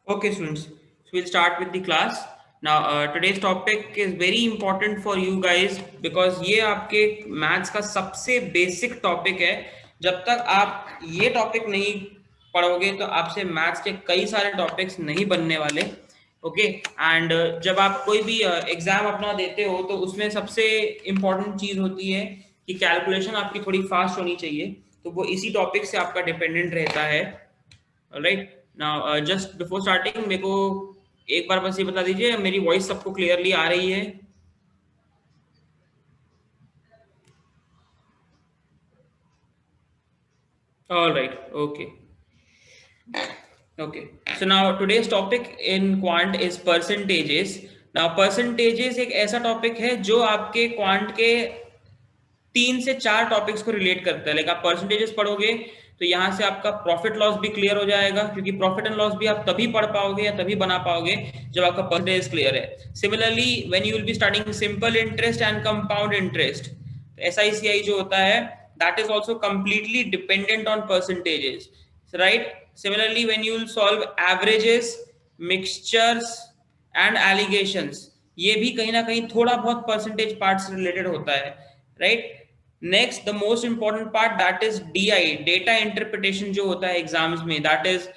Okay, students. So we'll start with the class. Now, today's topic is very important for you guys because ये आपके maths का सबसे basic topic है. जब तक आप ये टॉपिक नहीं पढ़ोगे तो आपसे मैथ्स के कई सारे टॉपिक्स नहीं बनने वाले. ओके एंड जब आप कोई भी एग्जाम अपना देते हो तो उसमें सबसे इम्पोर्टेंट चीज़ होती है कि कैलकुलेशन आपकी थोड़ी फास्ट होनी चाहिए. तो वो इसी टॉपिक से आपका डिपेंडेंट रहता है. Right now just before starting मेरे को एक बार बस ये बता दीजिए मेरी वॉइस सबको क्लियरली आ रही है. All right. Okay. Okay, so now today's topic in quant is percentages. Now percentages एक ऐसा टॉपिक है जो आपके क्वांट के 3 से 4 टॉपिक्स को रिलेट करता है. लाइक आप परसेंटेजेस पढ़ोगे तो यहाँ से आपका प्रॉफिट लॉस भी क्लियर हो जाएगा, क्योंकि प्रॉफिट एंड लॉस भी आप तभी पढ़ पाओगे या तभी बना पाओगे जब आपका परसेंटेज क्लियर है. Similarly when you will be starting simple interest and compound interest, SICI जो होता है that is also completely dependent on percentages, right. Similarly when you will solve averages, mixtures and allegations, ये भी कहीं ना कहीं थोड़ा बहुत परसेंटेज पार्ट से रिलेटेड होता है, right. Next the most important part that is DI, data interpretation जो होता है एग्जाम्स में, that is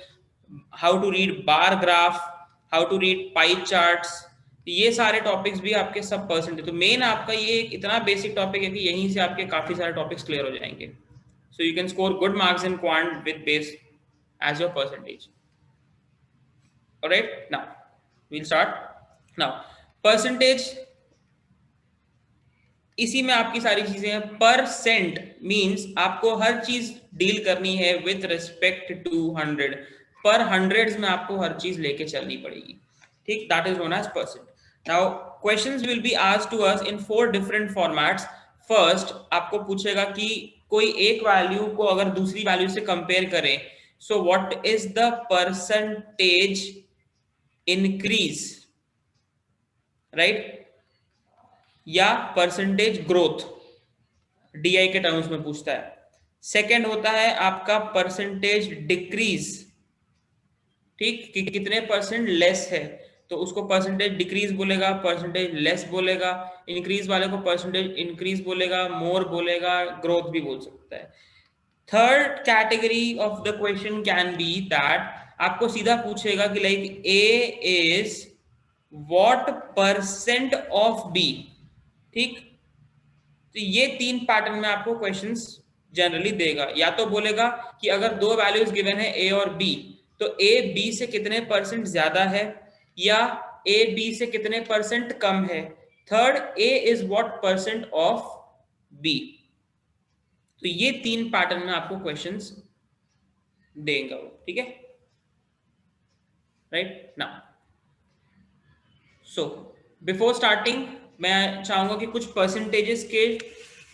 how to read bar graph, how to read pie charts. ये सारे टॉपिक्स भी आपके सब परसेंटेज. तो मेन आपका ये एक इतना बेसिक टॉपिक है कि यहीं से आपके काफी सारे टॉपिक्स क्लियर हो जाएंगे. So you can score good marks in quant with base as your percentage. All right, now we'll start. Now percentage, इसी में आपकी सारी चीजें हैं. परसेंट मींस आपको हर चीज डील करनी है विथ रिस्पेक्ट टू 100. पर हंड्रेड्स में आपको हर चीज लेके चलनी पड़ेगी, ठीक. That is known as percent. Now questions will be asked to us in 4 different formats. First आपको पूछेगा कि कोई एक वैल्यू को अगर दूसरी वैल्यू से कंपेयर करें, so what is the percentage increase, right, या परसेंटेज ग्रोथ, DI के टर्म्स में पूछता है. सेकंड होता है आपका परसेंटेज डिक्रीज, ठीक, कि कितने परसेंट लेस है तो उसको परसेंटेज डिक्रीज बोलेगा, परसेंटेज लेस बोलेगा. इंक्रीज वाले को परसेंटेज इंक्रीज बोलेगा, मोर बोलेगा, ग्रोथ भी बोल सकता है. Third category of the question can be that आपको सीधा पूछेगा कि like A is what percent of B, ठीक. तो ये 3 पैटर्न में आपको क्वेश्चंस जनरली देगा. या तो बोलेगा कि अगर 2 वैल्यूज गिवन है A और B, तो A B से कितने परसेंट ज्यादा है, या A B से कितने परसेंट कम है. Third, A is what percent of B. तो ये 3 पैटर्न में आपको क्वेश्चंस देगा, ठीक है, right. Now so before starting मैं चाहूंगा कि कुछ परसेंटेजेस के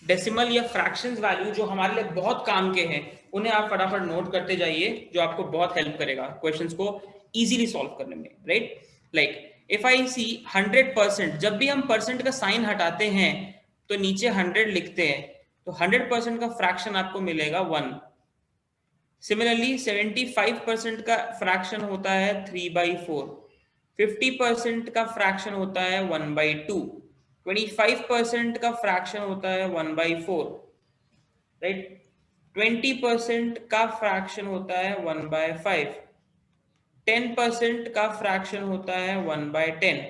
डेसिमल या फ्रैक्शंस वैल्यू जो हमारे लिए बहुत काम के हैं उन्हें आप फटाफट नोट करते जाइए, जो आपको बहुत हेल्प करेगा क्वेश्चंस को इजीली सॉल्व करने में, राइट. लाइक इफ आई सी 100%, जब भी हम परसेंट का साइन हटाते हैं तो नीचे 100 लिखते हैं, तो 100% का फ्रैक्शन आपको मिलेगा 1. सिमिलरली 75% का फ्रैक्शन होता है 3/4. 50% का फ्रैक्शन होता है 1/2. 25% का फ्रैक्शन होता है 1/4, राइट. 20% का फ्रैक्शन होता है 1/5. 10% का फ्रैक्शन होता है 1/10,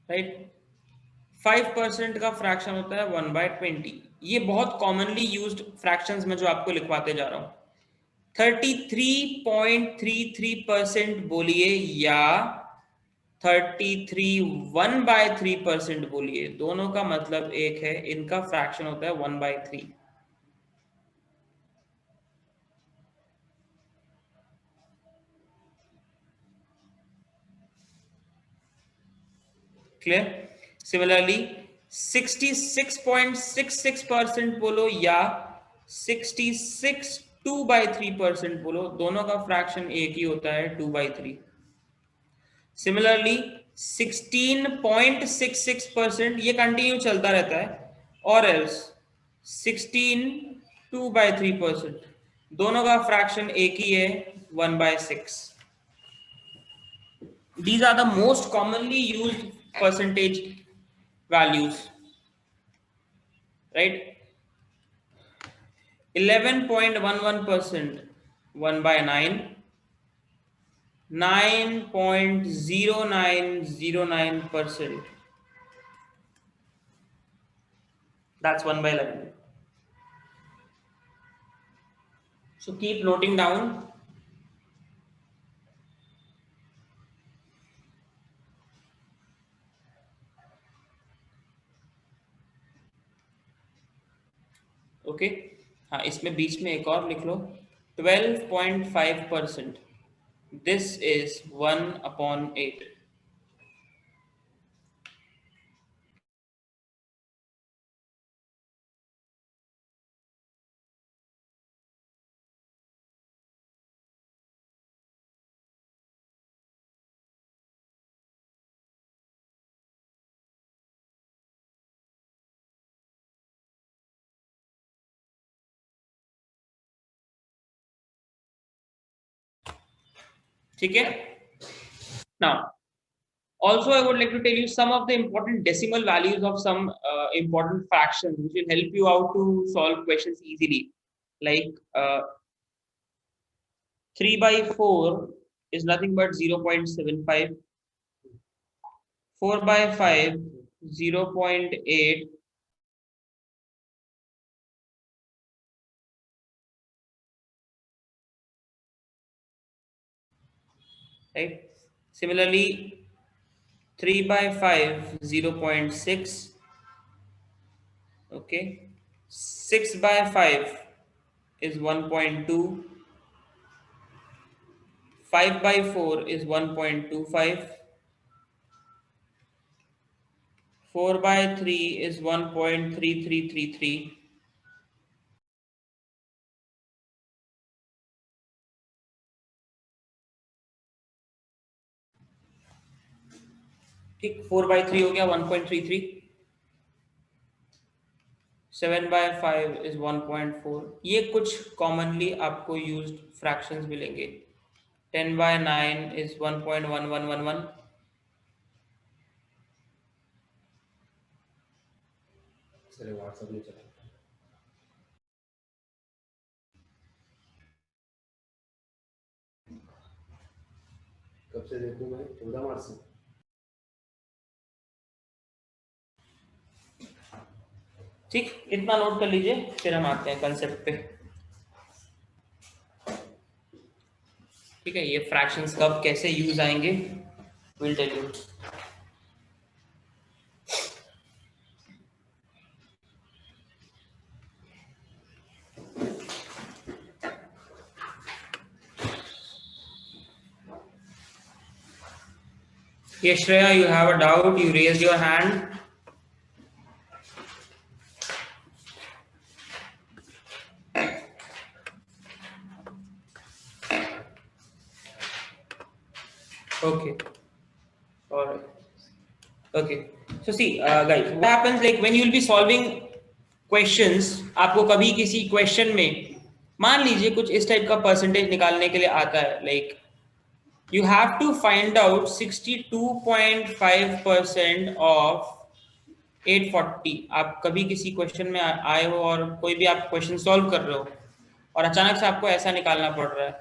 राइट. 5% का फ्रैक्शन होता है 1/20. ये बहुत कॉमनली यूज्ड फ्रैक्शंस में जो आपको लिखवाते जा रहा हूं. 33.33% बोलिए या 33 1/3% बोलिए, दोनों का मतलब एक है. इनका फ्रैक्शन होता है 1/3. क्लियर. सिमिलरली 66.66% बोलो या 66 2/3% बोलो, दोनों का फ्रैक्शन एक ही होता है 2/3. सिमिलरली 16.66% ये कंटिन्यू चलता रहता है, और एल्स 16 2/3%, दोनों का फ्रैक्शन एक ही है 1/6. These are the most commonly used percentage values, right? 11.11%, 1/9. 9.0909%, that's 1/11. So keep noting down. Okay, हाँ इसमें बीच में एक और लिख लो, 12.5%, दिस इज 1/8. ठीक है. Now also I would like to tell you some of the important decimal values of some important fractions which will help you out to solve questions easily, like 3/4 is nothing but 0.75, 4/5 0.8, right? Similarly 3/5 0.6, okay, 6/5 is 1.2, 5/4 is 1.25, 4/3 is 1.3333, ठीक, 4/3 हो गया 1.33, 7/5 is 1.4. ये कुछ commonly आपको used fractions मिलेंगे. 10/9 is 1.1111. चले WhatsApp में चले. कब से देखूं मैं? 14 मार्च से. ठीक, इतना नोट कर लीजिए, फिर हम आते हैं कंसेप्ट पे. ठीक है, ये फ्रैक्शंस कब कैसे यूज आएंगे, will tell you. Yes, Shreya, you have a doubt, you raised your hand. Okay, all right. Okay, so see, guys, what happens like when you will be solving questions, आपको कभी किसी question में मान लीजिए कुछ इस type का percentage निकालने के लिए आता है, like you have to find out 62.5% of 840. आप कभी किसी क्वेश्चन में आए हो और कोई भी आप क्वेश्चन सॉल्व कर रहे हो और अचानक से आपको ऐसा निकालना पड़ रहा है,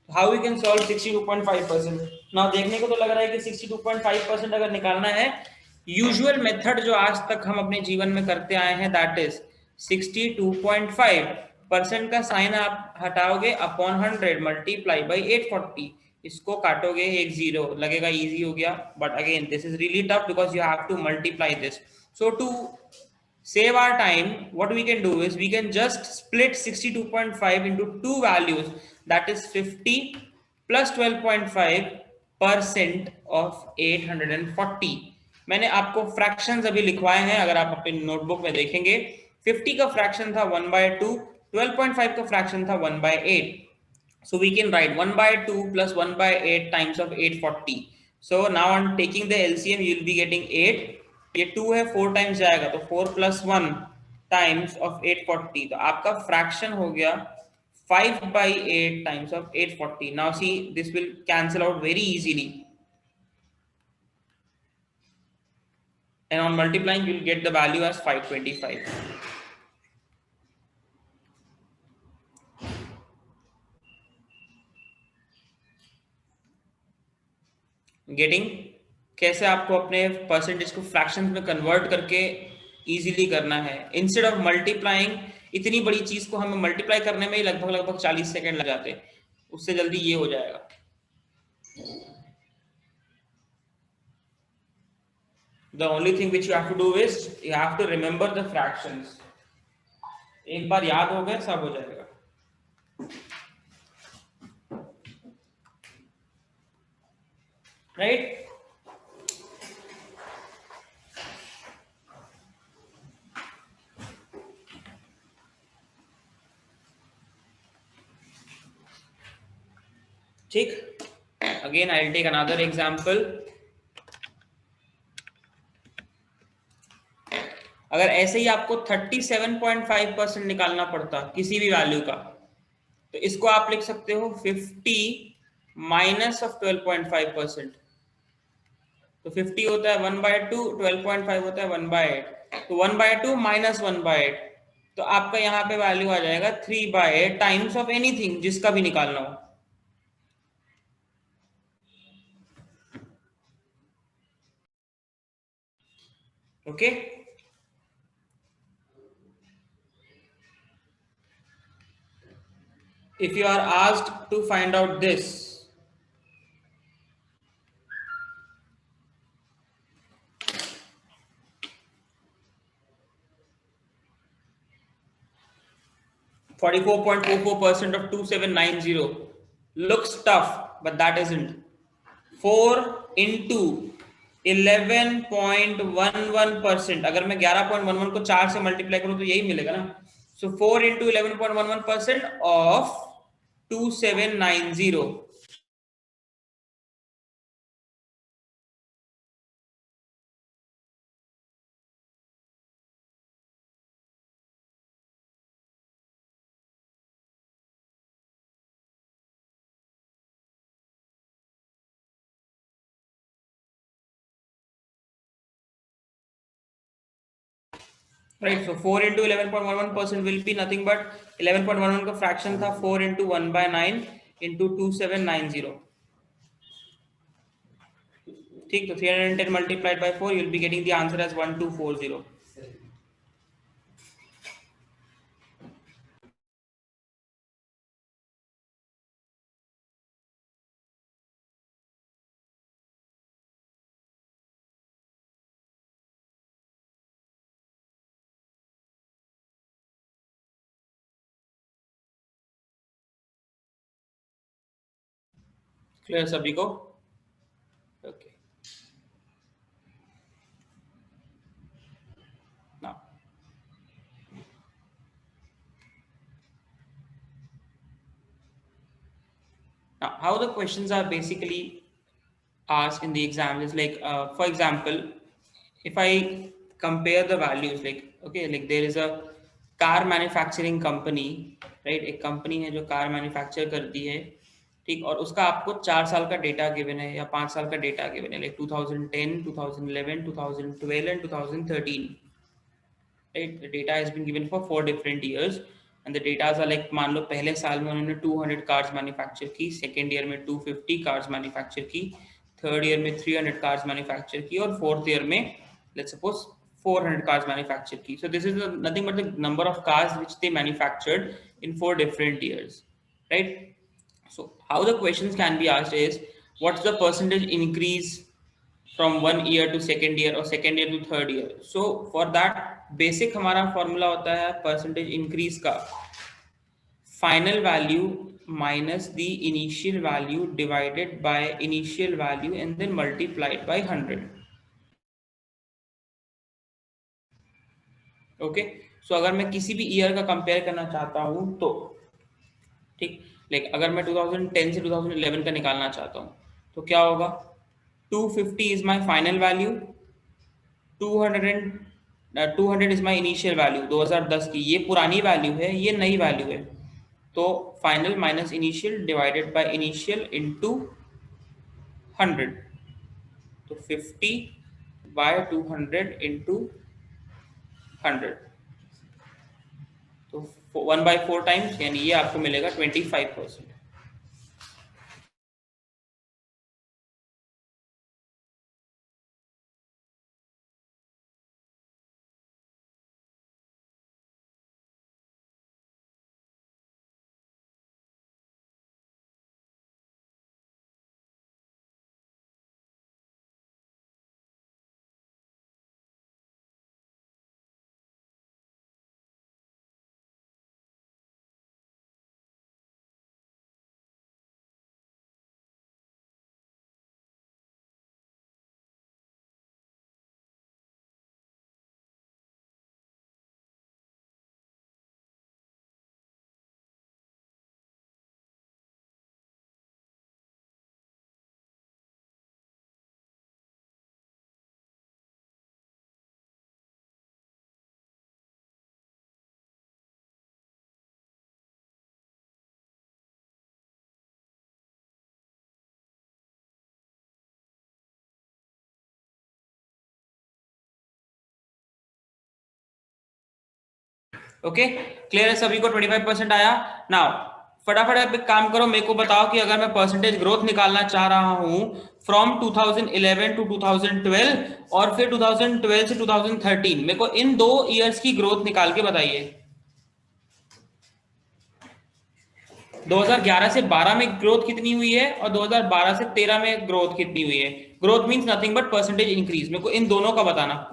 how we can solve 62.5%. Now देखने को तो लग रहा है कि 62.5% अगर निकालना है, यूजुअल मेथड जो आज तक हम अपने जीवन में करते आए हैं, दैट इज 62.5% का साइन आप हटाओगे अपॉन 100 मल्टीप्लाई बाई 840, इसको काटोगे, एक जीरो लगेगा, इजी हो गया. But again this is really tough because you have to multiply this. So to save our time, what we can do is we can just split 62.5 into two values, that is 50 plus 12.5% of 840. मैंने आपको fractions अभी लिखवाए हैं, अगर आप अपने notebook में देखेंगे, 50 का फ्रैक्शन था 1/2, 12.5 का फ्रैक्शन था 1/8. So we can write 1/2 plus 1/8 times of 840. So now on taking the LCM you will be getting 8. ये 2 है, 4 टाइम्स जाएगा तो 4 plus 1 टाइम्स ऑफ 840. तो आपका फ्रैक्शन हो गया 5 by 8 times of 840. Now see, this will cancel out very easily, and on multiplying you will get the value as 525. Getting? कैसे आपको अपने परसेंटेज को फ्रैक्शंस में कन्वर्ट करके इजीली करना है, इंस्टेड ऑफ मल्टीप्लाइंग। इतनी बड़ी चीज को हमें मल्टीप्लाई करने में ही लगभग 40 सेकंड लग जाते हैं, उससे जल्दी ये हो जाएगा। The only thing which you have to do is you have to remember the fractions. एक बार याद हो गए सब हो जाएगा। राइट? ठीक, again I will take another example. अगर ऐसे ही आपको 37.5% निकालना पड़ता किसी भी वैल्यू का, तो इसको आप लिख सकते हो 50 माइनस ऑफ 12.5%। तो 50 होता है 1/2, 12.5 होता है 1/8, तो 1/2 माइनस 1/8, तो आपका यहाँ पे वैल्यू आ जाएगा 3/8 टाइम्स ऑफ एनीथिंग जिसका भी निकालना हो। Okay, if you are asked to find out this, (44.44% of 2790) looks tough, but that isn't. 4 into 11.11%, अगर मैं 11.11 को 4 से मल्टीप्लाई करूं तो यही मिलेगा ना। सो 4 into 11.11% of 2790। Right, so 4 into 11.11% will be nothing but 11.11 का फ्रैक्शन था 4 into 1/9 into 2790। ठीक, तो 310 multiplied by 4, you will be getting the answer as 1240। Clear सभी को? Okay, now how the questions are basically asked in the exam is like, for example, if I compare the values, like okay, like there is a car manufacturing company, right? एक company है जो car manufacture करती है, ठीक, और उसका आपको 4 साल का डेटा गिवन है या 5 साल का डेटा गिवन है, like 2010, 2011, 2012 and 2013। right? The data has been given for 4 different years, and the data are like, मान लो पहले साल में उन्होंने 200 कार्स मैन्युफैक्चर की, सेकेंड ईयर में 250 कार्स मैन्युफैक्चर की, थर्ड ईयर में 300 कार्स मैन्युफैक्चर की, और फोर्थ ईयर में लेट्स सपोज 400 cars manufactured की. So this is nothing but the number of cars which they manufactured in 4 different years, right? So how the questions can be asked is, what's the percentage increase from one year to second year or second year to third year? So for that basic हमारा formula होता है percentage increase का final value minus the initial value divided by initial value and then multiplied by 100. Okay, सो अगर मैं किसी भी year का compare करना चाहता हूं तो ठीक, लाइक अगर मैं 2010 से 2011 का निकालना चाहता हूं तो क्या होगा, 250 is my final value, 200 is my initial value 2010 की, ये पुरानी वैल्यू है, ये नई वैल्यू है, तो final minus initial divided by initial into 100, तो 50 बाय 200 इंटू 100, तो 1/4 टाइम्स, यानी ये आपको मिलेगा 25%। ओके, क्लियर है सभी को? 25% आया। नाउ फटाफट आप एक काम करो, मेरे को बताओ कि अगर मैं परसेंटेज ग्रोथ निकालना चाह रहा हूं फ्रॉम 2011 टू 2012 और फिर 2012 से 2013, मेरे को इन 2 ईयर्स की ग्रोथ निकाल के बताइए। 2011 से 12 में ग्रोथ कितनी हुई है और 2012 से 13 में ग्रोथ कितनी हुई है? Growth means nothing but percentage increase. मेरे को इन दोनों का बताना।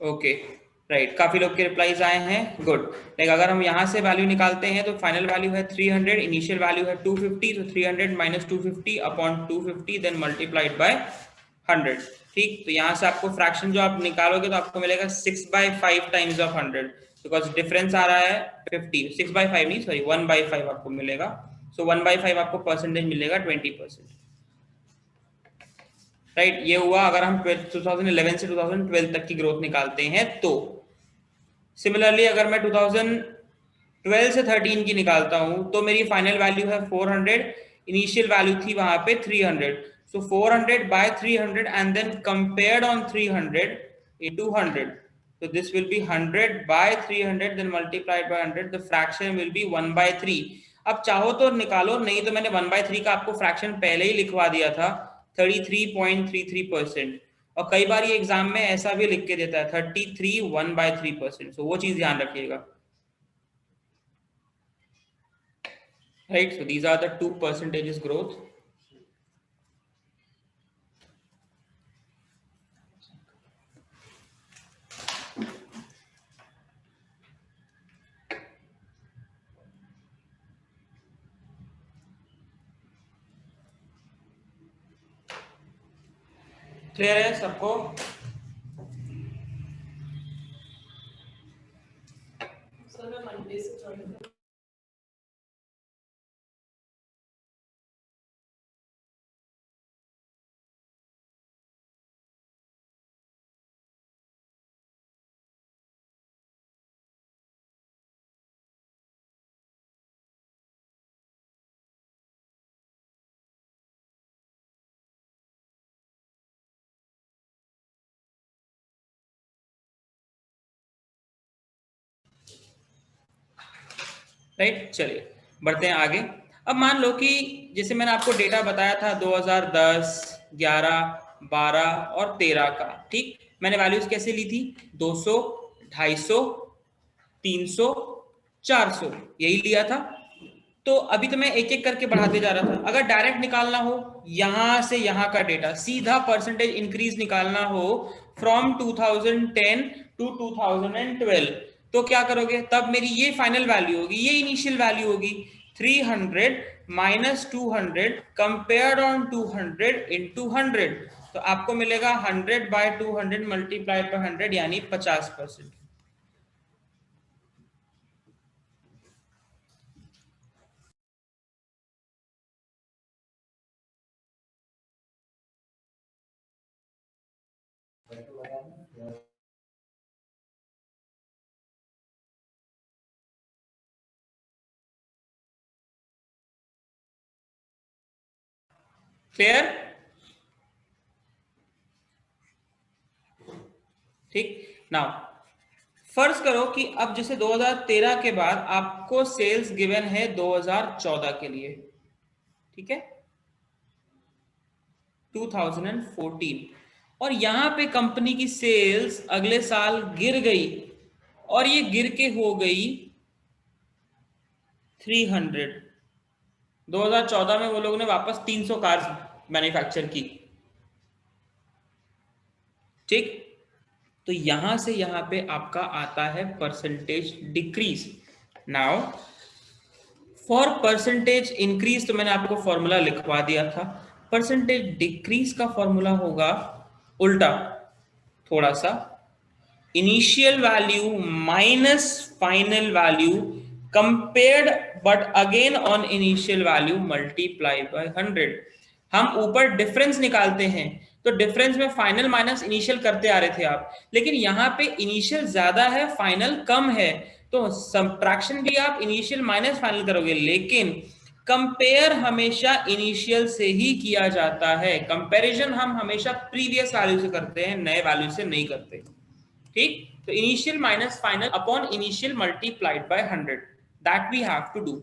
ओके, राइट, काफी लोग के रिप्लाईज आए हैं, गुड। लाइक अगर हम यहाँ से वैल्यू निकालते हैं तो फाइनल वैल्यू है 300, इनिशियल वैल्यू है 250, तो 300 minus 250 upon 250 then multiplied by 100। ठीक, तो यहाँ से आपको फ्रैक्शन जो आप निकालोगे तो आपको मिलेगा 6/5 टाइम्स ऑफ 100, बिकॉज डिफरेंस आ रहा है 50, 6/5 नहीं, सॉरी 1/5 आपको मिलेगा। सो 1/5 आपको परसेंटेज मिलेगा 20%। राइट, ये हुआ अगर हम 2011 से 2012 तक की ग्रोथ निकालते हैं तो। सिमिलरली अगर मैं 2012 से 13 की निकालता हूं तो मेरी फाइनल वैल्यू है 400, इनिशियल वैल्यू थी वहां पे 300, So 400 by 300 and then compared on 300 into 100. So this will be 100 by 300 then multiplied by 100. The fraction will be 1 by 3. अब चाहो तो निकालो, नहीं तो मैंने 1 by 3 का आपको फ्रैक्शन पहले ही लिखवा दिया था 33.33%. और कई बार ये एग्जाम में ऐसा भी लिख के देता है 33 1 by 3%. So वो चीज ध्यान रखिएगा. Right, so these are the two percentages growth. Clear है सबको? सर मैं मंडे से ज्वाइन करूँ। राइट, चलिए बढ़ते हैं आगे. अब मान लो कि जैसे मैंने आपको डेटा बताया था 2010, 11, 12 और 13 का. ठीक, मैंने वैल्यूज कैसे ली थी? 200, 250, 300, 400 यही लिया था. तो अभी तो मैं एक एक करके बढ़ाते जा रहा था. अगर डायरेक्ट निकालना हो यहां से यहां का डेटा, सीधा परसेंटेज इंक्रीज निकालना हो फ्रॉम 2010 टू 2012, तो क्या करोगे? तब मेरी ये फाइनल वैल्यू होगी, ये इनिशियल वैल्यू होगी 300 माइनस 200 कंपेयर्ड ऑन 200 इंटू 100. तो आपको मिलेगा 100 बाय 200 मल्टीप्लाइड बाय 100 यानी 50%. क्लियर? ठीक. नाउ फर्ज करो कि अब जैसे 2013 के बाद आपको सेल्स गिवन है 2014 के लिए. ठीक है, 2014, और यहां पे कंपनी की सेल्स अगले साल गिर गई और ये गिर के हो गई 300. 2014 में वो लोगों ने वापस 300 कार्स मैन्युफैक्चर की. ठीक, तो यहां से यहां पे आपका आता है percentage decrease. Now for percentage increase तो मैंने आपको फॉर्मूला लिखवा दिया था. परसेंटेज डिक्रीज का फॉर्मूला होगा उल्टा थोड़ा सा, initial value minus final value compared but again on initial value multiply by 100. हम ऊपर डिफरेंस निकालते हैं तो डिफरेंस में फाइनल माइनस इनिशियल करते आ रहे थे आप, लेकिन यहाँ पे इनिशियल ज्यादा है फाइनल कम है, तो सबट्रैक्शन भी आप इनिशियल माइनस फाइनल करोगे, लेकिन कंपेयर हमेशा इनिशियल से ही किया जाता है. कंपैरिजन हम हमेशा प्रीवियस वैल्यू से करते हैं, नए वैल्यू से नहीं करते. ठीक, तो initial minus final upon initial multiplied by 100, that we have to do.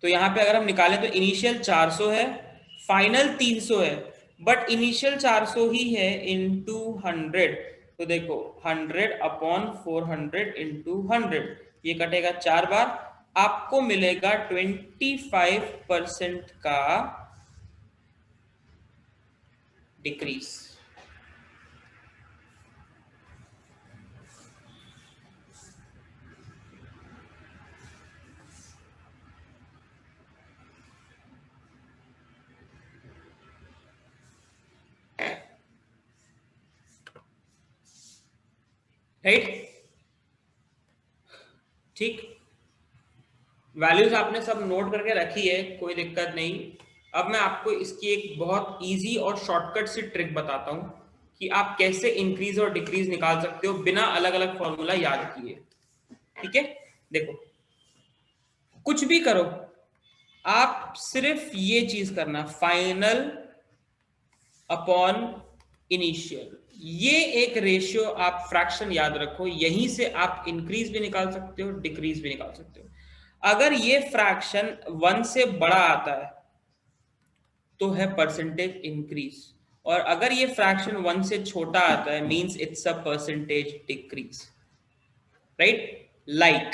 तो यहां पे अगर हम निकालें तो इनिशियल 400 है, फाइनल 300 है, बट इनिशियल 400 ही है इनटू 100. तो देखो 100 अपॉन 400 इंटू 100, ये कटेगा 4 बार, आपको मिलेगा 25% का डिक्रीज. राइट, ठीक, वैल्यूज आपने सब नोट करके रखी है, कोई दिक्कत नहीं. अब मैं आपको इसकी एक बहुत इजी और शॉर्टकट सी ट्रिक बताता हूं कि आप कैसे इंक्रीज और डिक्रीज निकाल सकते हो बिना अलग अलग फॉर्मूला याद किए. ठीक है, देखो कुछ भी करो, आप सिर्फ ये चीज करना, फाइनल अपॉन इनिशियल, ये एक रेशियो आप फ्रैक्शन याद रखो, यहीं से आप इंक्रीज भी निकाल सकते हो, डिक्रीज भी निकाल सकते हो। अगर ये फ्रैक्शन 1 से बड़ा आता है तो है परसेंटेज इंक्रीज, और अगर ये फ्रैक्शन 1 से छोटा आता है means it's a percentage decrease, right. Like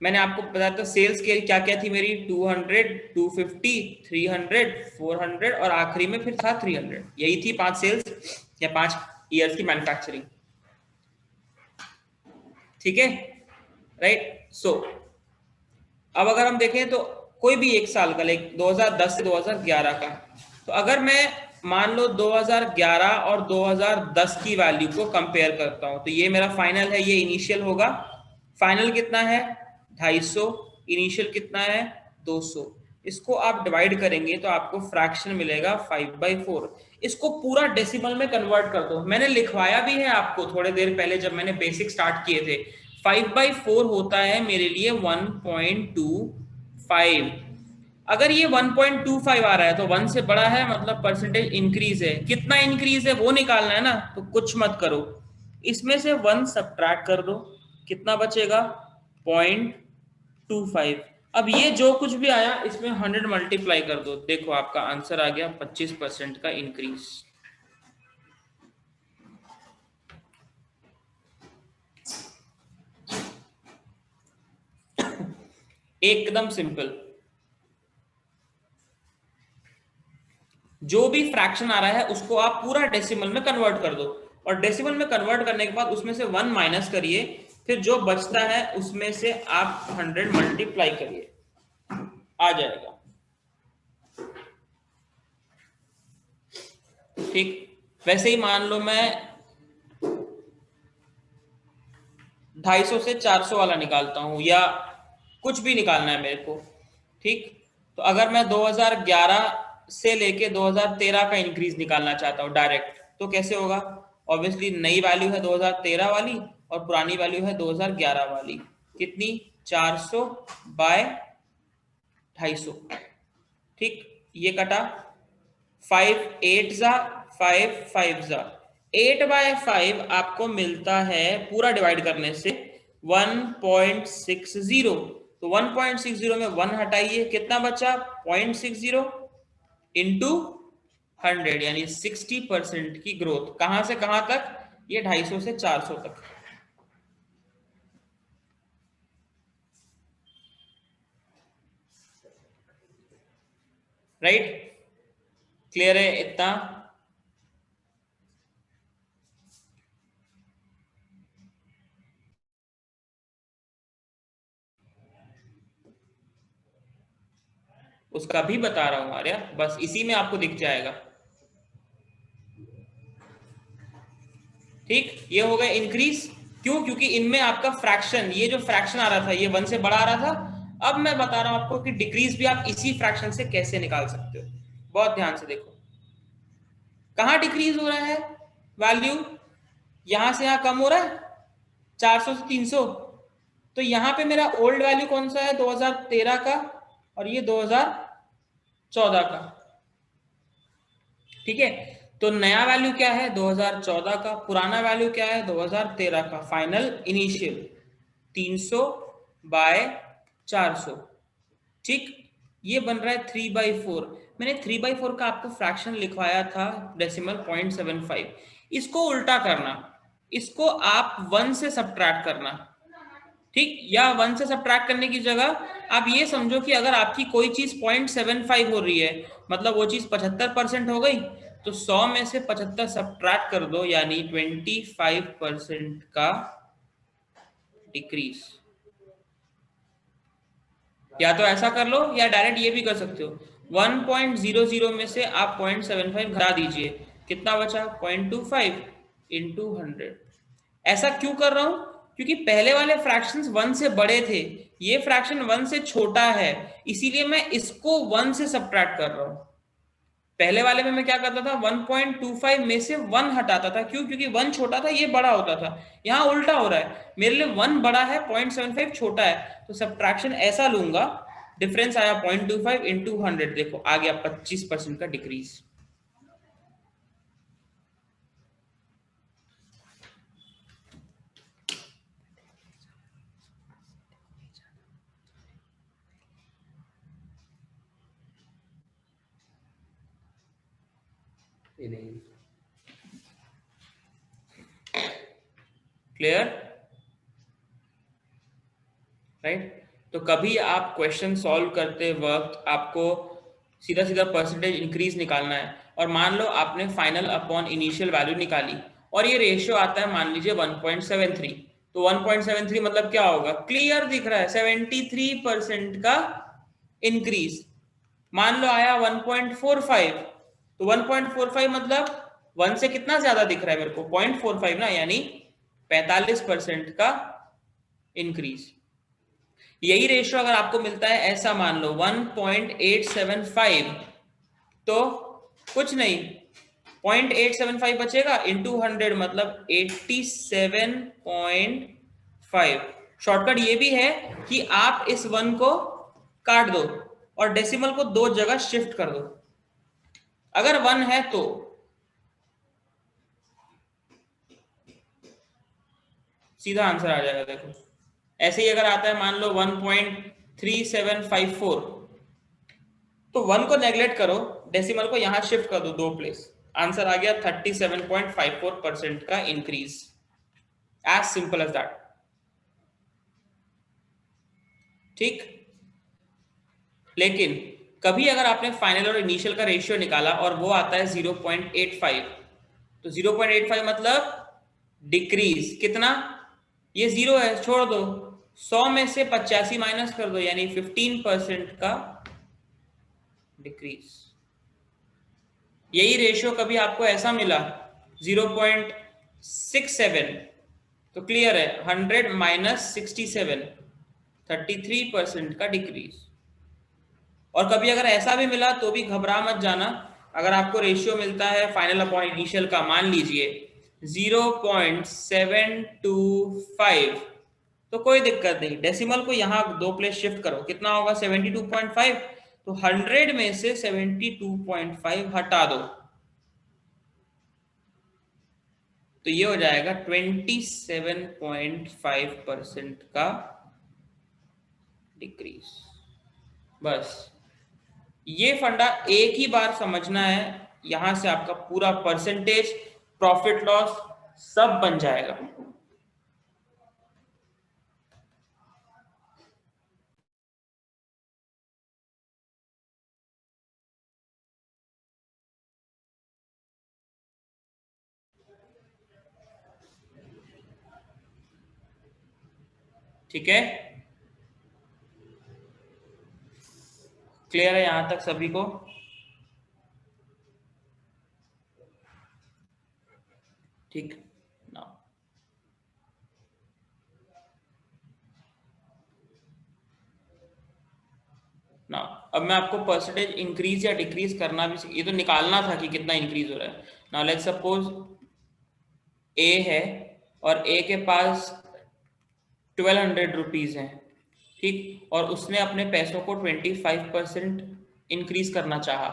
मैंने आपको बताया था सेल्स के क्या क्या थी मेरी, 200, 250, 300, 400 और आखिरी में फिर था 300। यही थी 5 सेल्स या 5 ईयर्स की मैन्युफैक्चरिंग, ठीक है, राइट। सो अब अगर हम देखें तो कोई भी एक साल का, लाइक 2010 से 2011 का, तो अगर मैं मान लो 2011 और 2010 की वैल्यू को कंपेयर करता हूं, तो ये मेरा फाइनल है, ये इनिशियल होगा। फाइनल कितना है 250, इनिशियल कितना है 200। इसको आप डिवाइड करेंगे तो आपको फ्रैक्शन मिलेगा 5/4। इसको पूरा डेसिमल में कन्वर्ट कर दो, मैंने लिखवाया भी है आपको थोड़ी देर पहले जब मैंने बेसिक स्टार्ट किए थे। 5/4 होता है मेरे लिए 1.25। अगर ये 1.25 आ रहा है तो 1 से बड़ा है, मतलब परसेंटेज इंक्रीज है। कितना इंक्रीज है वो निकालना है ना, तो कुछ मत करो, इसमें से 1 सब्ट्रैक्ट कर दो, कितना बचेगा 0.25। अब ये जो कुछ भी आया इसमें 100 मल्टीप्लाई कर दो, देखो आपका आंसर आ गया 25% का इंक्रीज। एकदम सिंपल। जो भी फ्रैक्शन आ रहा है उसको आप पूरा डेसिमल में कन्वर्ट कर दो, और डेसिमल में कन्वर्ट करने के बाद उसमें से 1 माइनस करिए, फिर जो बचता है उसमें से आप 100 मल्टीप्लाई करिए, आ जाएगा, ठीक। वैसे ही मान लो मैं 250 से 400 वाला निकालता हूं, या कुछ भी निकालना है मेरे को, ठीक। तो अगर मैं 2011 से लेके 2013 का इंक्रीज निकालना चाहता हूं डायरेक्ट, तो कैसे होगा। ऑब्वियसली नई वैल्यू है 2013 वाली और पुरानी वैल्यू है 2011 वाली, कितनी 400 बाय 250, ठीक। ये कटा 5 8 जा 5 5 जा 8/5 आपको मिलता है पूरा डिवाइड करने से 1.60। तो 1.60 में 1 हटाइए, कितना बचा 0.60 इंटू 100, यानी 60% की ग्रोथ। कहां से कहां तक, ये 250 से 400 तक, राइट। क्लियर है इतना। उसका भी बता रहा हूं आर्या, बस इसी में आपको दिख जाएगा, ठीक। ये हो गया इंक्रीज, क्यों, क्योंकि इनमें आपका फ्रैक्शन, ये जो फ्रैक्शन आ रहा था ये 1 से बड़ा आ रहा था। अब मैं बता रहा हूं आपको कि डिक्रीज भी आप इसी फ्रैक्शन से कैसे निकाल सकते हो। बहुत ध्यान से देखो, कहां डिक्रीज हो रहा है वैल्यू, यहां से यहां कम हो रहा है 400 से 300। तो यहां पे मेरा ओल्ड वैल्यू कौन सा है 2013 का, और ये 2014 का, ठीक है। तो नया वैल्यू क्या है 2014 का, पुराना वैल्यू क्या है 2013 का। फाइनल इनिशियल 300 बाय 400, ठीक। ये बन रहा है 3/4। मैंने 3/4 का आपको फ्रैक्शन लिखवाया था डेसिमल 0.75। इसको उल्टा करना, इसको आप 1 से सब्ट्रैक्ट करना, ठीक। या 1 से सब्ट्रैक्ट करने की जगह आप ये समझो कि अगर आपकी कोई चीज 0.75 हो रही है, मतलब वो चीज 75% हो गई, तो 100 में से 75 सब्ट्रैक्ट कर दो, यानी 25% का डिक्रीज। या तो ऐसा कर लो या डायरेक्ट ये भी कर सकते हो, 1.00 में से आप 0.75 घटा दीजिए, कितना बचा 0.25 इंटू 100। ऐसा क्यों कर रहा हूं, क्योंकि पहले वाले फ्रैक्शंस 1 से बड़े थे, ये फ्रैक्शन 1 से छोटा है, इसीलिए मैं इसको 1 से सब्ट्रैक्ट कर रहा हूं। पहले वाले में मैं क्या करता था 1.25 में से 1 हटाता था, क्यों, क्योंकि 1 छोटा था ये बड़ा होता था। यहाँ उल्टा हो रहा है, मेरे लिए 1 बड़ा है 0.75 छोटा है, तो सब्ट्रैक्शन ऐसा लूंगा डिफरेंस आया 0.25 इंटू 100, देखो आ गया 25% का डिक्रीज। Clear, right. तो कभी आप क्वेश्चन सॉल्व करते वक्त आपको सीधा सीधा परसेंटेज इंक्रीज निकालना है, और मान लो आपने फाइनल अपॉन इनिशियल वैल्यू निकाली और ये रेशियो आता है मान लीजिए 1.73, तो 1.73 मतलब क्या होगा, क्लियर दिख रहा है 73% का इंक्रीज। मान लो आया 1.45, तो 1.45 मतलब 1 से कितना ज्यादा दिख रहा है मेरे को, 0.45 ना, यानी 45% का इंक्रीज। यही रेशियो अगर आपको मिलता है ऐसा मान लो 1.875, तो कुछ नहीं 0.875 बचेगा इंटू 100 मतलब 87.5। शॉर्टकट ये भी है कि आप इस 1 को काट दो और डेसिमल को 2 जगह शिफ्ट कर दो, अगर 1 है तो सीधा आंसर आ जाएगा। देखो ऐसे ही अगर आता है मान लो 1.3754, तो 1 को नेग्लेक्ट करो, डेसिमल को यहां शिफ्ट कर दो 2 प्लेस, आंसर आ गया 37.54% का increase. As simple as that. ठीक, लेकिन कभी अगर आपने फाइनल और इनिशियल का रेशियो निकाला और वो आता है 0.85, तो 0.85 मतलब डिक्रीज कितना, ये 0 है छोड़ दो, 100 में से 85 माइनस कर दो, यानी 15% का डिक्रीज। यही रेशियो कभी आपको ऐसा मिला 0.67, तो क्लियर है 100 माइनस 67, 33% का डिक्रीज। और कभी अगर ऐसा भी मिला तो भी घबरा मत जाना, अगर आपको रेशियो मिलता है फाइनल अपॉन इनिशियल का मान लीजिए 0.725, तो कोई दिक्कत नहीं, डेसिमल को यहां 2 प्लेस शिफ्ट करो, कितना होगा 72.5, तो 100 में से 72.5 हटा दो, तो ये हो जाएगा 27.5% का डिक्रीज। बस ये फंडा एक ही बार समझना है, यहां से आपका पूरा परसेंटेज, प्रॉफिट लॉस सब बन जाएगा। ठीक है, क्लियर है यहां तक सभी को? ठीक ना, ना अब मैं आपको परसेंटेज इंक्रीज या डिक्रीज करना भी, ये तो निकालना था कि कितना इंक्रीज हो रहा है। नाउ लेट्स सपोज ए है और ए के पास 1200 रुपीज है, ठीक, और उसने अपने पैसों को 25% इंक्रीज करना चाहा,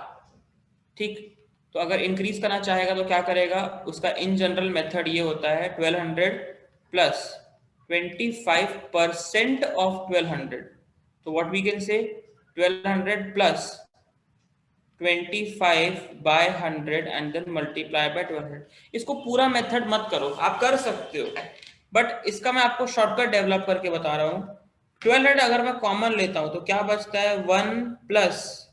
ठीक। तो अगर इंक्रीज करना चाहेगा तो क्या करेगा, उसका इन जनरल मेथड ये होता है 1200 प्लस 25% ऑफ 1200, तो what we can say 1200 plus 25 by 100 and then multiply by 1200। इसको पूरा मेथड मत करो, आप कर सकते हो, बट इसका मैं आपको शॉर्टकट डेवलप करके बता रहा हूं। 1200 अगर मैं कॉमन लेता हूं तो क्या बचता है 1 प्लस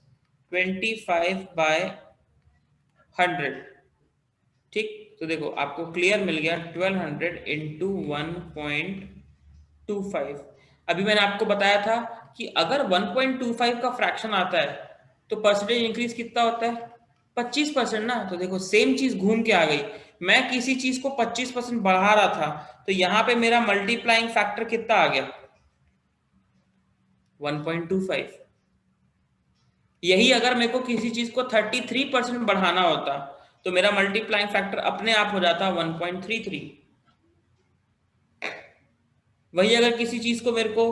25 बाय 100, ठीक। तो देखो आपको क्लियर मिल गया 1200 इंटू 1.25। अभी मैंने आपको बताया था कि अगर 1.25 का फ्रैक्शन आता है तो परसेंटेज इंक्रीज कितना होता है 25% ना। तो देखो सेम चीज घूम के आ गई, मैं किसी चीज को 25% बढ़ा रहा था, तो यहां पे मेरा मल्टीप्लाइंग फैक्टर कितना आ गया 1.25। यही अगर मेरे को किसी चीज को 33% बढ़ाना होता तो मेरा मल्टीप्लाइंग फैक्टर अपने आप हो जाता 1.33। वही अगर किसी चीज को मेरे को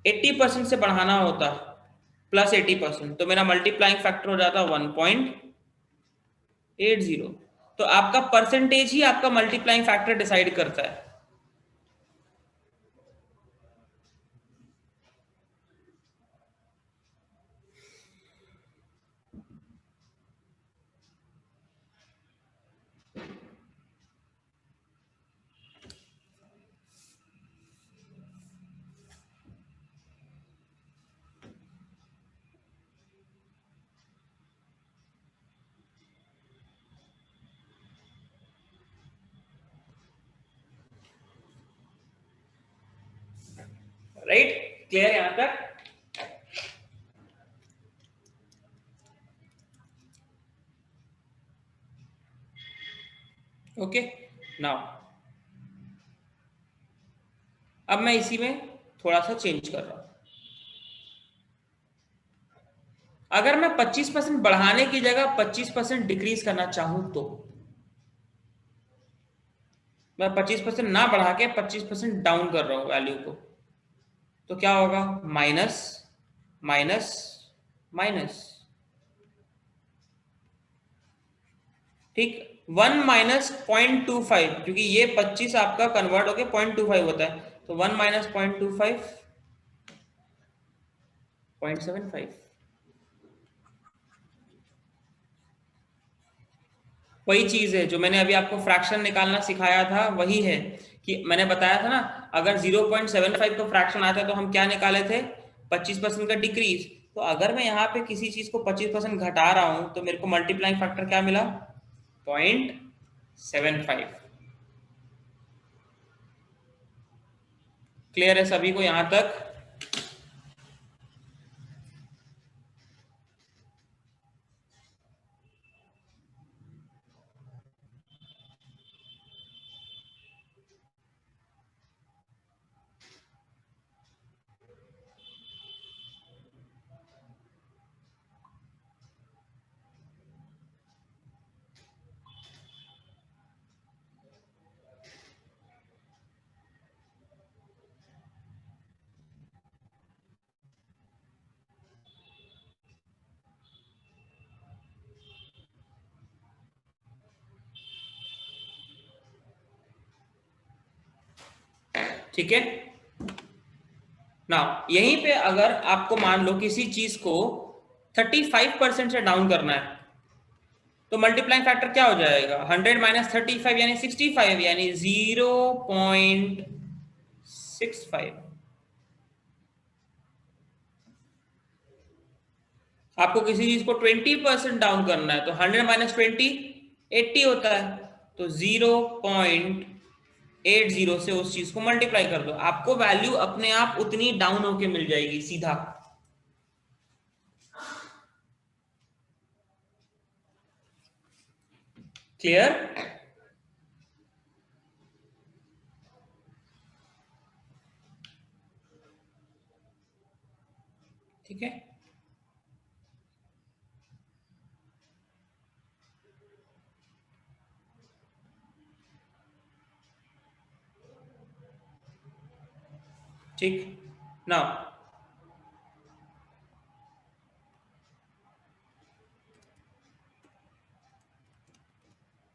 80% से बढ़ाना होता प्लस 80%, तो मेरा मल्टीप्लाइंग फैक्टर हो जाता है 1.80। तो आपका परसेंटेज ही आपका मल्टीप्लाइंग फैक्टर डिसाइड करता है। राइट, क्लियर यहां तक? ओके, नाउ अब मैं इसी में थोड़ा सा चेंज कर रहा हूं। अगर मैं 25% बढ़ाने की जगह 25% डिक्रीज करना चाहूं तो मैं 25% ना बढ़ा के 25% डाउन कर रहा हूं वैल्यू को, तो क्या होगा? Minus minus minus. ठीक, 1 माइनस 0.25, क्योंकि ये 25 आपका कन्वर्ट होके 0.25 होता है, तो 1 माइनस 0.25 0.75। वही चीज है जो मैंने अभी आपको फ्रैक्शन निकालना सिखाया था, वही है कि मैंने बताया था ना, अगर 0.75 का फ्रैक्शन आता है तो हम क्या निकाले थे? 25% का डिक्रीज। तो अगर मैं यहाँ पे किसी चीज को 25% घटा रहा हूं तो मेरे को मल्टीप्लाइंग फैक्टर क्या मिला? 0.75। क्लियर है सभी को यहां तक? ठीक है ना, यहीं पे अगर आपको मान लो किसी चीज को 35% से डाउन करना है तो मल्टीप्लाइंग फैक्टर क्या हो जाएगा? 100 माइनस 35 यानी 65, यानी 0.65। आपको किसी चीज को 20% डाउन करना है तो 100 माइनस 20 80 होता है, तो 0.80 से उस चीज को मल्टीप्लाई कर दो, आपको वैल्यू अपने आप उतनी डाउन होके मिल जाएगी सीधा। क्लियर? ठीक है, ठीक।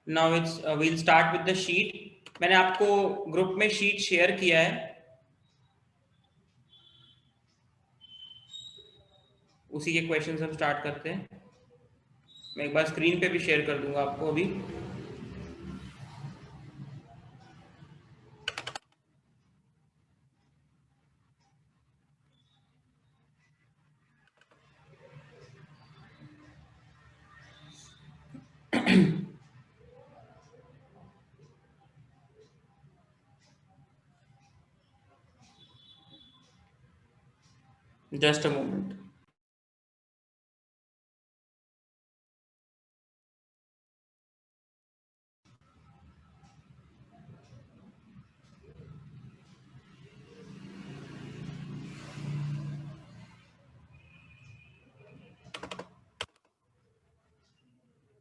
Now it's will start with the sheet. मैंने आपको ग्रुप में शीट शेयर किया है, उसी के क्वेश्चन हम स्टार्ट करते हैं। मैं एक बार स्क्रीन पे भी शेयर कर दूंगा आपको अभी। Just a moment.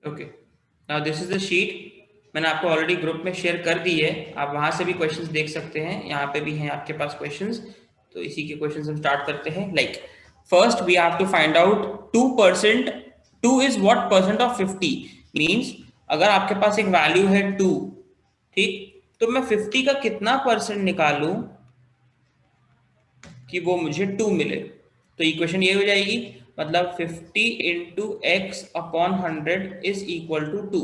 Okay, now this is the sheet. मैंने आपको ऑलरेडी ग्रुप में शेयर कर दी है, आप वहां से भी क्वेश्चंस देख सकते हैं, यहाँ पे भी हैं आपके पास क्वेश्चंस। तो इसी के क्वेश्चंस हम स्टार्ट करते हैं। Like First we have to find out 2%. 2 is what percent of 50 means. अगर आपके पास एक वैल्यू है 2, ठीक, तो मैं 50 का कितना परसेंट निकालूं कि वो मुझे 2 मिले। तो इक्वेशन ये हो जाएगी, मतलब 50 into x upon 100 is equal to 2।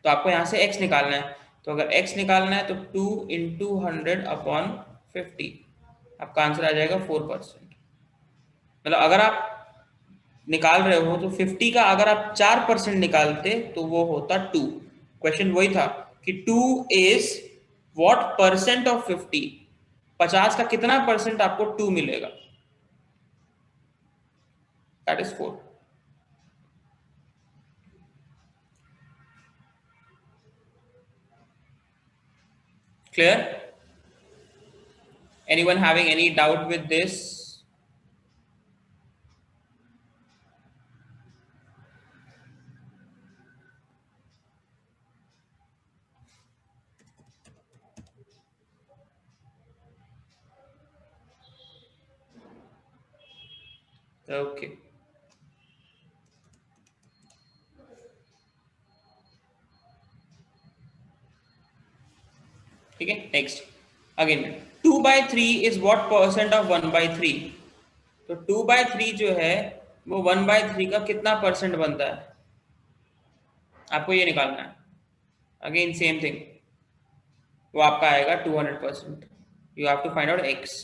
तो आपको यहां से x निकालना है, तो अगर x निकालना है तो 2 इंटू 100 अपॉन 50, आपका आंसर आ जाएगा 4%। मतलब अगर आप निकाल रहे हो तो 50 का अगर आप 4% निकालते तो वो होता 2। क्वेश्चन वही था कि 2 इज व्हाट परसेंट ऑफ 50, 50 का कितना परसेंट आपको 2 मिलेगा, that is 4। Clear? Anyone having any doubt with this? Okay, ठीक है। Next again, 2/3 is what percent of 1/3। तो 2/3 जो है वो 1/3 का कितना परसेंट बनता है, आपको ये निकालना है। अगेन सेम थिंग, वो आपका आएगा 200%। You have to find out x।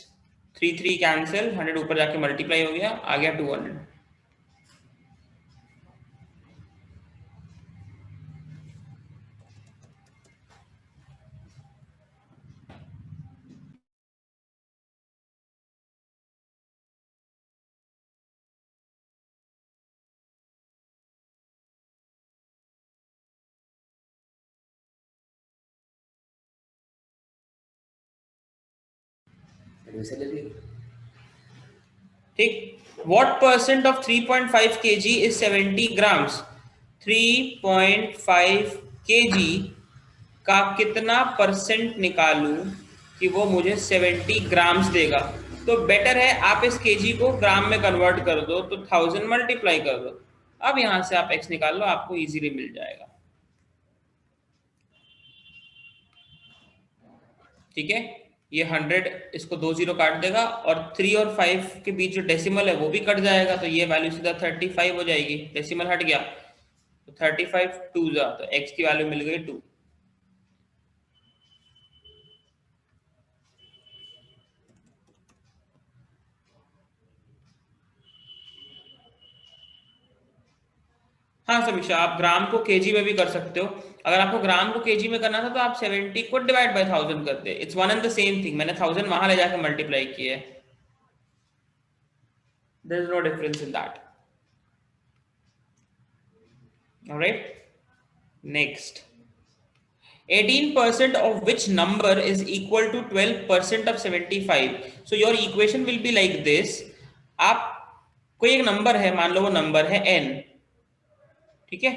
3 3 cancel, 100 ऊपर जाके मल्टीप्लाई हो गया, आ गया 200। एडमिशन ले ली? ठीक। What percent of 3.5 kg is 70 grams. 3.5 kg का कितना परसेंट निकालूं कि वो मुझे 70 ग्राम्स देगा। तो बेटर है आप इस केजी को ग्राम में कन्वर्ट कर दो, तो 1000 मल्टीप्लाई कर दो। अब यहां से आप x निकाल लो, आपको इजीली मिल जाएगा। ठीक है, ये 100 इसको 2 0 काट देगा, और 3 और 5 के बीच जो डेसिमल है वो भी कट जाएगा, तो ये वैल्यू सीधा 35 हो जाएगी। डेसिमल हट गया तो 35 2 जा, तो x की वैल्यू मिल गई 2। हाँ समीक्षा, आप ग्राम को केजी में भी कर सकते हो। अगर आपको ग्राम को केजी में करना था तो आप 70 को डिवाइड बाय 1000 करते। It's one and the same thing. मैंने 1000 वहां ले जाकर मल्टीप्लाई किया है, there is no difference in that. Alright, next, 18% of which number is equal to 12% of 75? So your equation will be like this. आप कोई एक नंबर है, मान लो वो नंबर है n, ठीक है,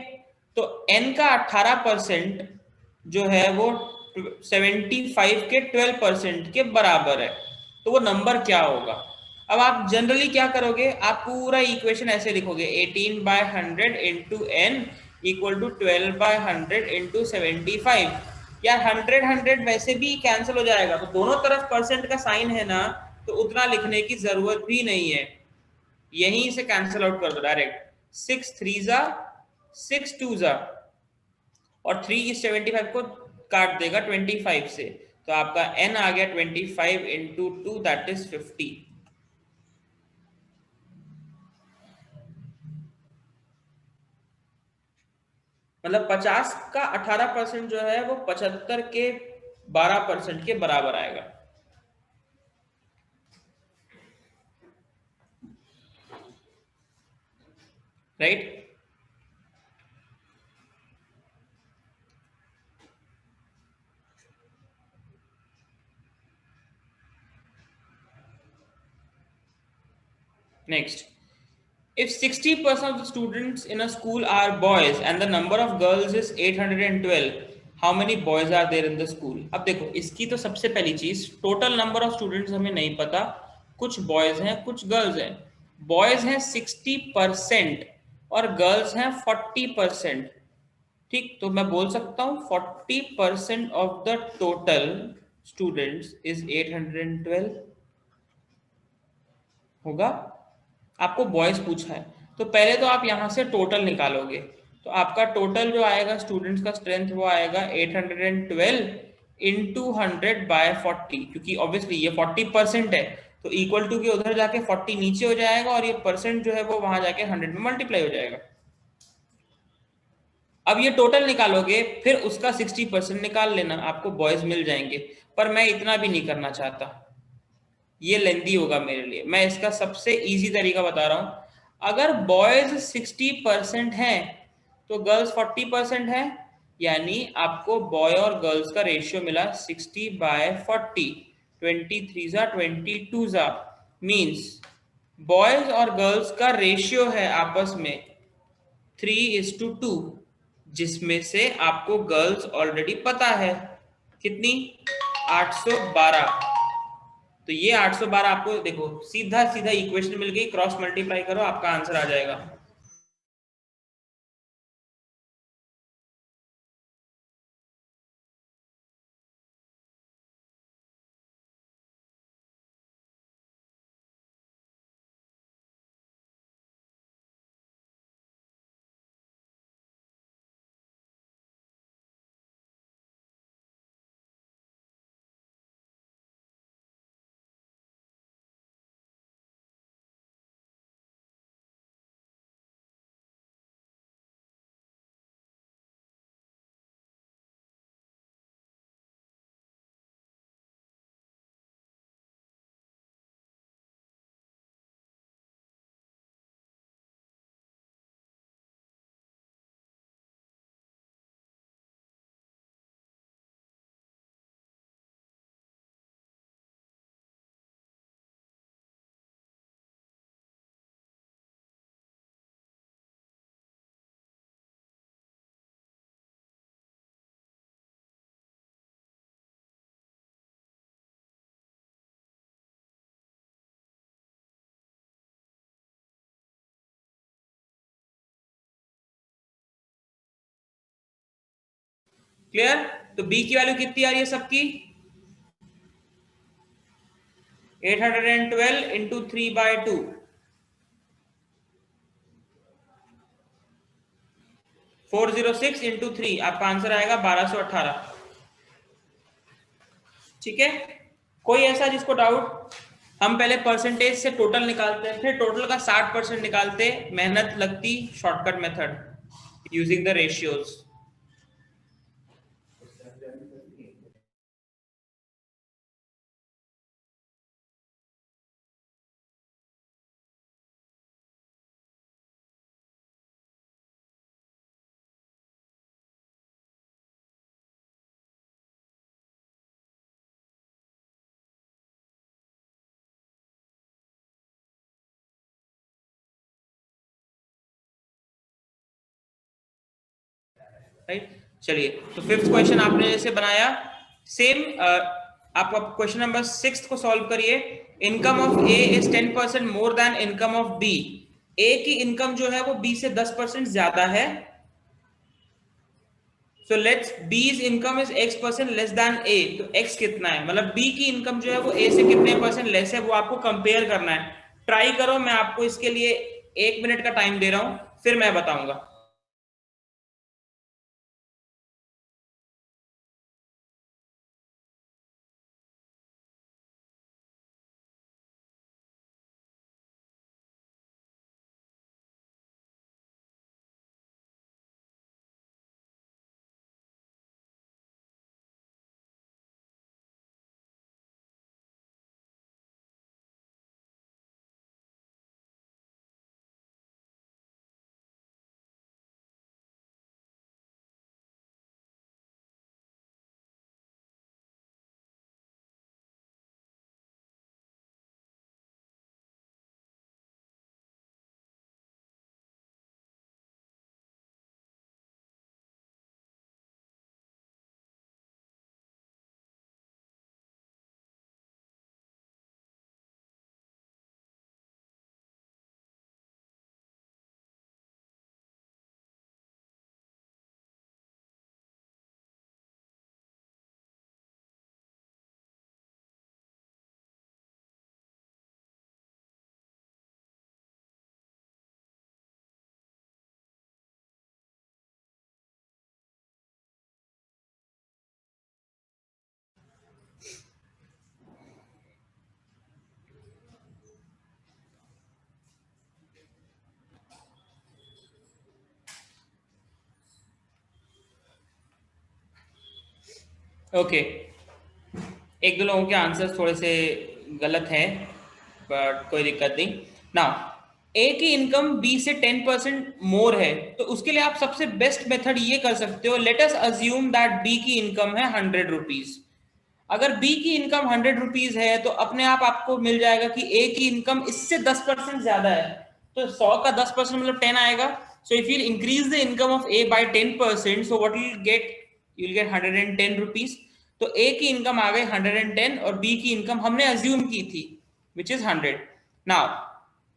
तो n का 18% जो है वो 75 के 12% के बराबर है, तो वो नंबर क्या होगा। अब आप जनरली क्या करोगे, आप पूरा इक्वेशन ऐसे लिखोगे, 18/100 into n equal to 12/100 into 75। यार 100 100 वैसे भी कैंसिल हो जाएगा, तो दोनों तरफ परसेंट का साइन है ना, तो उतना लिखने की जरूरत भी नहीं है, यहीं से कैंसिल आउट कर दो डायरेक्ट। 6 3 जा 6 2 जा, और 3 इस 75 को काट देगा 25 से, तो आपका n आ गया 25 इंटू 2, दैट इज 50। मतलब 50 का 18% जो है वो 75 के 12% के बराबर आएगा। Right, next, if 60% of the students in a school are boys and the number of girls is 812, how many boys are there in the school? अब देखो, इसकी तो सबसे पहली चीज, टोटल नंबर ऑफ स्टूडेंट्स हमें नहीं पता, कुछ बॉयज हैं कुछ गर्ल्स हैं। बॉयज हैं 60% और गर्ल्स हैं 40%। ठीक, तो मैं बोल सकता हूँ 40% of the total students is 812 होगा। आपको बॉयज पूछा है, तो पहले तो आप यहां से टोटल निकालोगे, तो आपका टोटल जो आएगा स्टूडेंट्स का स्ट्रेंथ वो आएगा 812 इंटू 100/40, क्योंकि ऑब्वियसली ये 40% है, तो इक्वल टू के उधर जाके 40 नीचे हो जाएगा और ये परसेंट जो है वो वहां जाके 100 में मल्टीप्लाई हो जाएगा। अब ये टोटल निकालोगे, फिर उसका 60% निकाल लेना, आपको बॉयज मिल जाएंगे। पर मैं इतना भी नहीं करना चाहता, ये लेंदी होगा मेरे लिए। मैं इसका सबसे इजी तरीका बता रहा हूं। अगर बॉयज 60% हैं तो गर्ल्स 40% है, यानी आपको बॉय और गर्ल्स का रेशियो मिला 60/40। 23 जा 22 जा मीन्स बॉयज और गर्ल्स का रेशियो है आपस में 3:2, जिसमें से आपको गर्ल्स ऑलरेडी पता है कितनी, 812। तो ये 812 आपको देखो सीधा सीधा इक्वेशन मिल गई, क्रॉस मल्टीप्लाई करो आपका आंसर आ जाएगा। क्लियर? तो बी की वैल्यू कितनी आ रही है सबकी, 812 इंटू 3/2, 406 इंटू 3, आपका आंसर आएगा 1218। ठीक है, कोई ऐसा जिसको डाउट? हम पहले परसेंटेज से टोटल निकालते हैं, फिर टोटल का 60% निकालते, मेहनत लगती, shortcut method using the ratios. Right, चलिए तो फिफ्थ क्वेश्चन आपने जैसे बनाया सेम, आप क्वेश्चन नंबर 6 को सॉल्व करिए। Income of A is 10% more than income of B. A की इनकम जो है वो बी से 10% ज्यादा है। So let's B's income is x% less than A, तो x कितना है, मतलब बी की इनकम जो है वो ए से कितने परसेंट लेस है, वो आपको कंपेयर करना है। ट्राई करो, मैं आपको इसके लिए 1 मिनट का टाइम दे रहा हूं, फिर मैं बताऊंगा। ओके, एक दो लोगों के आंसर्स थोड़े से गलत हैं, बट कोई दिक्कत नहीं। नाउ ए की इनकम बी से 10% मोर है, तो उसके लिए आप सबसे बेस्ट मेथड ये कर सकते हो, let us assume that B की इनकम है 100 रुपीज। अगर बी की इनकम 100 रुपीज है तो अपने आप आपको मिल जाएगा कि ए की इनकम इससे 10% ज्यादा है, तो 100 का 10% मतलब 10 आएगा। So if you increase the income of A by 10%, so what you will get 110 rupees. तो ए की इनकम आ गई 110 और बी की इनकम हमने अज्यूम की थी which is 100। Now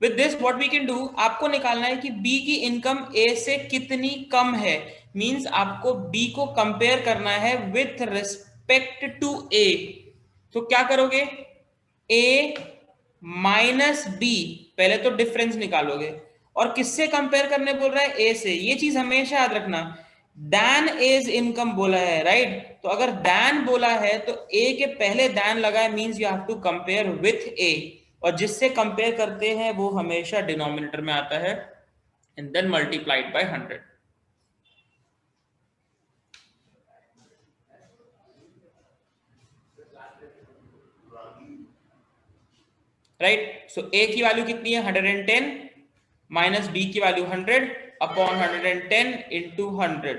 with this what we can do, आपको निकालना है कि बी की इनकम ए से कितनी कम है। मींस आपको बी को कंपेयर करना है विथ रिस्पेक्ट टू ए। तो क्या करोगे, ए माइनस बी, पहले तो डिफरेंस निकालोगे, और किससे कंपेयर करने बोल रहा है, ए से। ये चीज हमेशा याद रखना, दैन एज इनकम बोला है, राइट। तो अगर दैन बोला है तो ए के पहले दैन लगा है, means you have to compare with A, और जिससे कंपेयर करते हैं वो हमेशा डिनोमिनेटर में आता है, and then multiplied by 100। Right, so A की वैल्यू कितनी है 110 माइनस बी की वैल्यू 100 अपॉन 110 इंटू 100।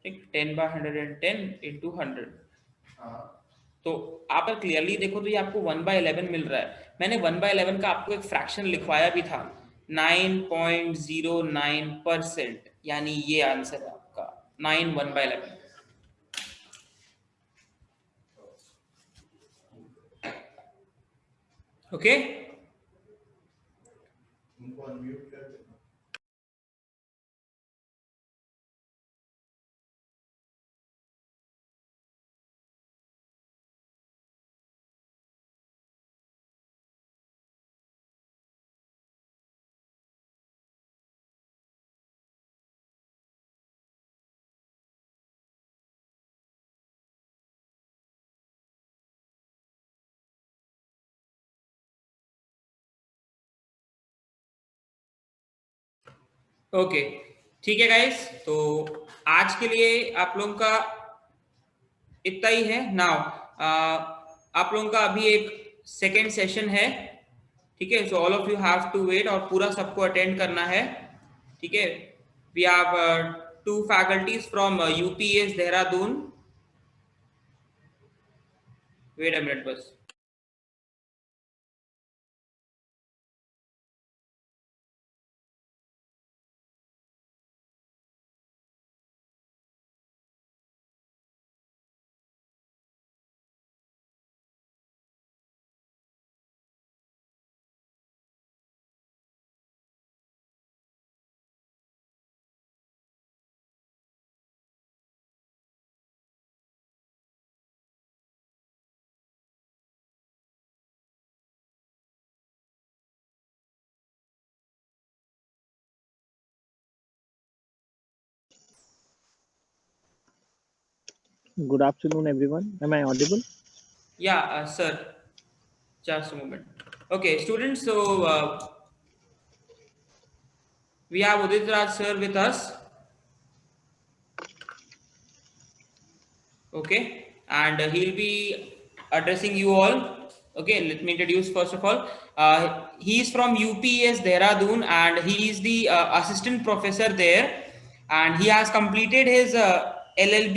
ठीक, 10/110 इंटू 100। तो आप अगर क्लियरली देखो तो ये आपको 1/11 मिल रहा है। मैंने 1/11 का आपको एक फ्रैक्शन लिखवाया भी था, 9.09%, यानी ये आंसर है आपका 9 1/11। ओके, ओके, ठीक है गाइस, तो आज के लिए आप लोगों का इतना ही है। नाउ आप लोगों का अभी एक सेकेंड सेशन है, ठीक है। So all of you have to wait, और पूरा सबको अटेंड करना है, ठीक है। We have 2 faculties from UPS Dehradun. Wait a minute बस। Good afternoon, everyone. Am I audible? Yeah, sir. Just a moment. Okay, students. So we have Udit Raj sir with us. Okay, and he'll be addressing you all. Okay, let me introduce first of all. He is from UPS Dehradun, and he is the assistant professor there, and he has completed his LLB